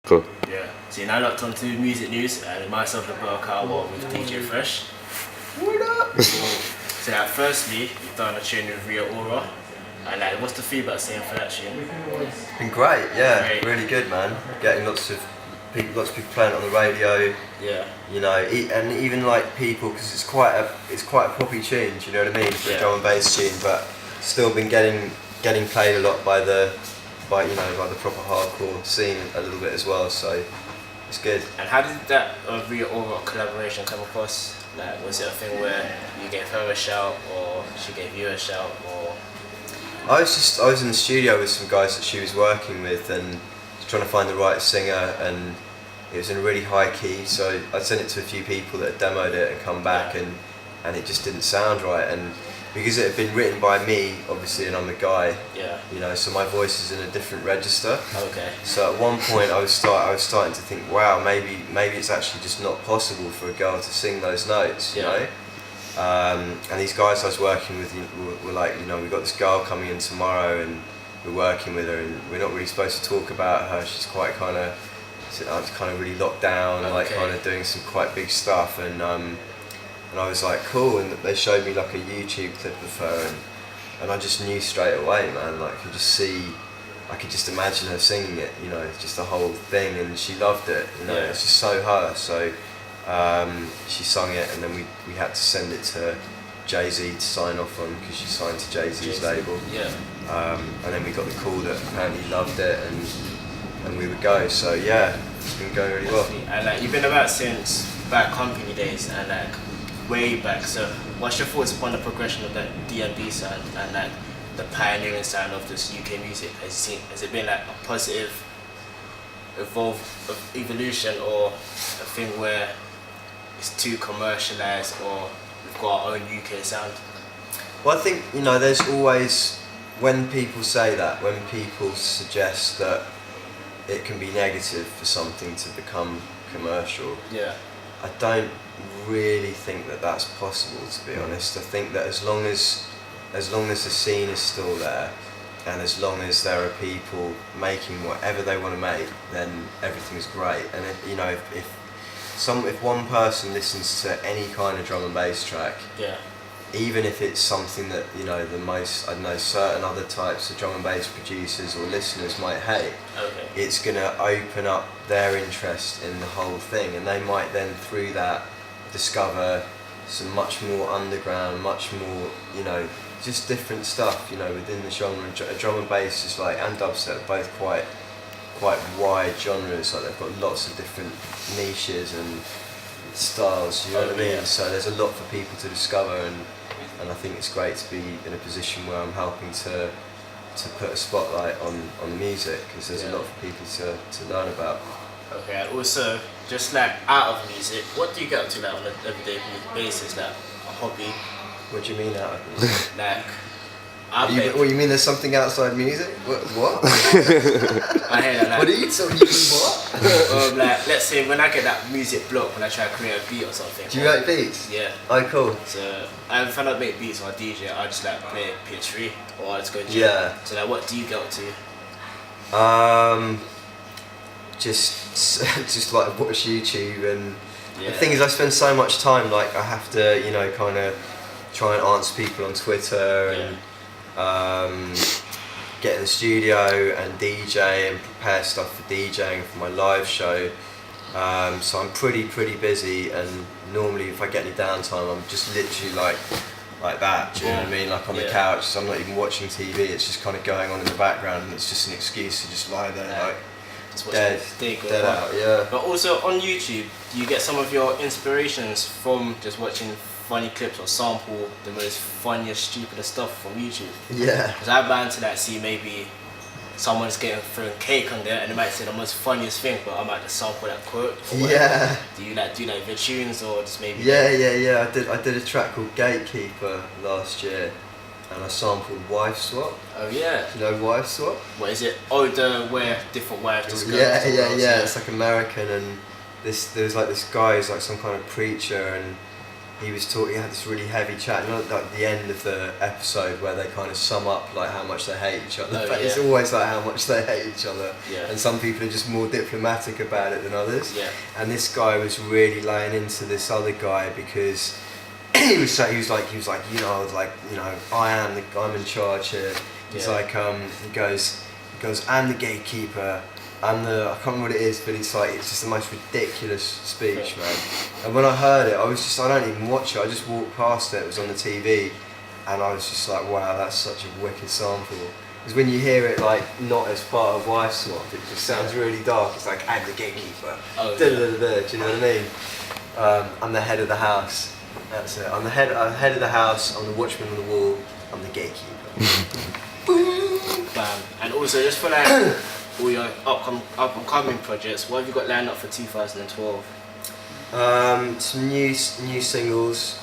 Cool. Yeah. So you're now locked onto music news, and myself and Bell Cowboy with DJ Fresh. What up? So like, firstly, you've done a tune with Ria Aura, and like, what's the feedback saying for that tune? Been great, yeah, Great. really good, man. Getting lots of people playing it on the radio. Yeah. You know, and even like people, because it's quite a poppy tune. Do you know what I mean? For a drum and bass tune, but still been getting played a lot by the proper hardcore scene a little bit as well. So it's good. And how did that Ria Aura collaboration come across? Like, was it a thing where you gave her a shout, or she gave you a shout, or? I was in the studio with some guys that she was working with and trying to find the right singer, and it was in a really high key, so I sent it to a few people that had demoed it and come back, and it just didn't sound right. And because it had been written by me, obviously, and I'm a guy, you know, so my voice is in a different register. Okay. So at one point I was starting to think, wow, maybe it's actually just not possible for a girl to sing those notes, you know. And these guys I was working with were like, you know, we've got this girl coming in tomorrow, and we're working with her, and we're not really supposed to talk about her. She's quite kind of really locked down, like kind of doing some quite big stuff, and I was like, cool. And they showed me like a YouTube clip of her, and I just knew straight away, man. Like I could just imagine her singing it, you know, just the whole thing, and she loved it. You know, it's just so her. So she sung it, and then we had to send it to Jay-Z to sign off on, because she signed to Jay-Z's label. Yeah. And then we got the call that apparently he loved it, and we would go. So yeah, it's been going really well. And like, you've been about since Bad Company days, and like way back. So what's your thoughts upon the progression of that D&B sound and like the pioneering sound of this UK music? Has it been like a positive evolution, or a thing where it's too commercialized, or we've got our own UK sound? Well, I think, you know, there's always, when people say that, when people suggest that it can be negative for something to become commercial, I don't really think that that's possible, to be honest. I think that as long as the scene is still there, and as long as there are people making whatever they want to make, then everything's great. And you know, if one person listens to any kind of drum and bass track, even if it's something that, you know, the most, I don't know, certain other types of drum and bass producers or listeners might hate, it's going to open up their interest in the whole thing, and they might then through that discover some much more underground, much more, you know, just different stuff, you know, within the genre. Drum and bass is like, and dubstep, both quite wide genres. Like, they've got lots of different niches and styles, you know what I mean? So there's a lot for people to discover, and I think it's great to be in a position where I'm helping to put a spotlight on music, because there's a lot for people to learn about. Okay, and also, just like out of music, what do you get up to like on an everyday basis, like a hobby? What do you mean out of music? Like, you mean there's something outside music? What? I hear that. Like, What are you talking what? like, let's say when I get that music block, when I try to create a beat or something. Do you like beats? Yeah. Oh, cool. So if I don't make beats or DJ, I just like play PS3, or I just go gym. Yeah. So like, what do you get up to? Just like watch YouTube, and the thing is, I spend so much time, like I have to, you know, kind of try and answer people on Twitter, and get in the studio and DJ and prepare stuff for DJing for my live show. So I'm pretty busy, and normally if I get any downtime, I'm just literally like that. Do you know what I mean? Like on the couch, so I'm not even watching TV. It's just kind of going on in the background, and it's just an excuse to just lie there like dead out. Yeah. But also on YouTube, do you get some of your inspirations from just watching funny clips, or sample the most funniest, stupidest stuff from YouTube? Yeah. Because I'm bound to like see maybe someone's getting thrown cake on there, and they might say the most funniest thing, but I might just sample that quote. Yeah. Do you like do your tunes, or just maybe? Yeah. I did a track called Gatekeeper last year, and I sampled Wife Swap. Oh yeah. Do you know Wife Swap? What is it? Oh, the where different wives just go. Yeah. It's like American, and there was like this guy who's like some kind of preacher, and he was talking. He had this really heavy chat, you know, like the end of the episode where they kind of sum up like how much they hate each other. Oh, But yeah. it's always like how much they hate each other, Yeah. and some people are just more diplomatic about it than others. Yeah. And this guy was really laying into this other guy because he was like, you know, I was like, you know, I'm in charge here. He's Yeah. like, he goes, I'm the gatekeeper. I can't remember what it is, but it's just the most ridiculous speech, man. And when I heard it, I don't even watch it, I just walked past it was on the TV, and I was just like, wow, that's such a wicked sample. Because when you hear it like not as part of Wife Swap, it just sounds really dark. It's like, I'm the gatekeeper, Oh, do you know what I mean? I'm the head of the house, that's it. I'm the head of the house, I'm the watchman on the wall, I'm the gatekeeper. Bam. And also, just for like all your upcoming projects, what have you got lined up for 2012? Some new singles.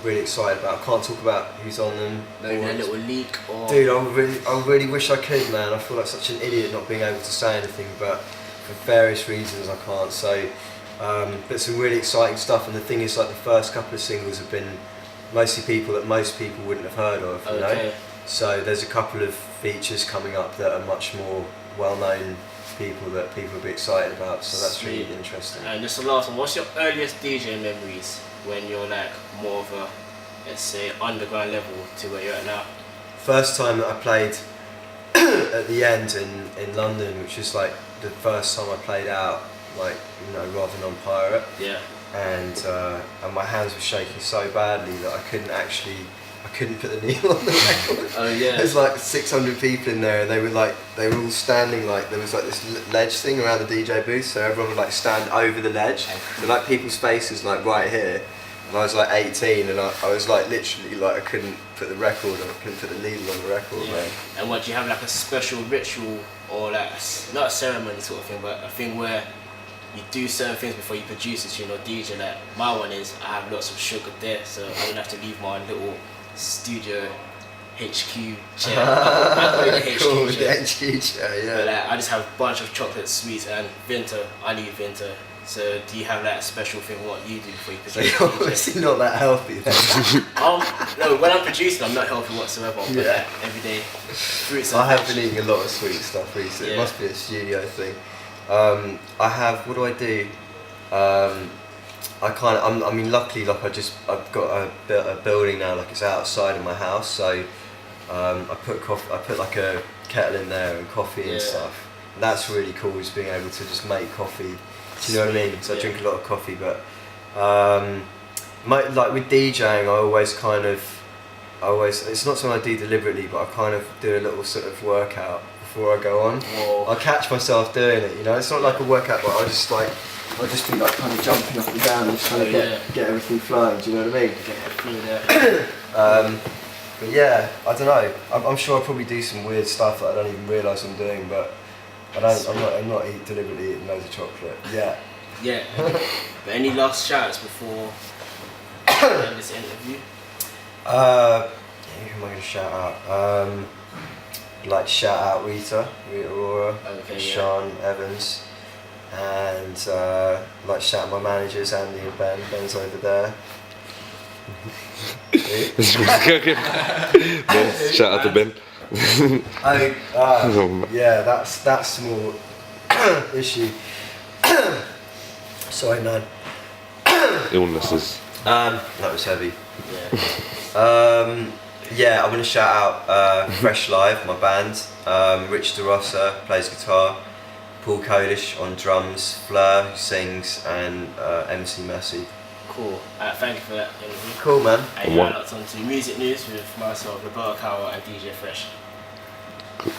Really excited about. I can't talk about who's on them. Maybe a little leak or. Dude, I really wish I could, man. I feel like such an idiot not being able to say anything, but for various reasons I can't. So, but some really exciting stuff. And the thing is, like the first couple of singles have been mostly people that most people wouldn't have heard of. You know. So there's a couple of features coming up that are much more well-known people that people will be excited about, so that's Sweet. really interesting. And just the last one, what's your earliest DJ memories when you're like more of a, let's say, underground level to where you're at now? First time that I played at the end in London, which was like the first time I played out, like, you know, rather than on Pirate. Yeah. And my hands were shaking so badly that I couldn't put the needle on the record. Oh yeah. There's like 600 people in there, and they were all standing like, there was like this ledge thing around the DJ booth, so everyone would like stand over the ledge. So like people's faces like right here, and I was like 18, and I was like literally like I couldn't put the needle on the record, Yeah. man. And what, do you have like a special ritual or like not a ceremony sort of thing, but a thing where you do certain things before you produce it, you know, DJ? Like my one is I have lots of sugar there, so I don't have to leave my little studio HQ chair. I call it the HQ Cool, chair. the HQ chair, yeah. But like, I just have a bunch of chocolate sweets and Vinta. I need Vinta. So do you have like a special thing what you do before you So produce? you're DJ? obviously not that healthy then. No, when I'm producing, I'm not healthy whatsoever. But Yeah. like, every day, fruits and I have veg. been eating a lot of sweet stuff recently. Yeah. It must be a studio thing. What do I do? I mean, luckily, like I've got a building now, like it's outside of my house, so I put like a kettle in there and coffee and Yeah. stuff. And that's really cool, is being able to just make coffee. Do you know what I mean? So I Yeah. drink a lot of coffee, but like with DJing, it's not something I do deliberately, but I kind of do a little sort of workout before I go on. Whoa. I catch myself doing it, you know. It's not like a workout, but I'll just be like kind of jumping up and down and just trying to get everything flowing. Do you know what I mean? Get it through there. But yeah, I don't know. I'm sure I probably do some weird stuff that I don't even realise I'm doing, but I'm not deliberately eating loads of chocolate. Yeah. Yeah. But any last shouts before we end this interview? Who am I going to shout out? I'd like to shout out Rita Aurora, Okay, yeah. Sean Evans, and I'd like to shout out my managers, Andy and Ben. Ben's over there. Ben, shout out to Ben. Yeah, that's small issue. Sorry, man. Illnesses. That was heavy. Yeah. Yeah, I'm going to shout out Fresh Live, my band. Rich DeRossa plays guitar, Paul Kolish on drums, Fleur who sings, and MC Massey. Cool. Thank you for that interview. Cool, man. And you're locked on to Music News with myself, Roberto Cowell, and DJ Fresh. Cool.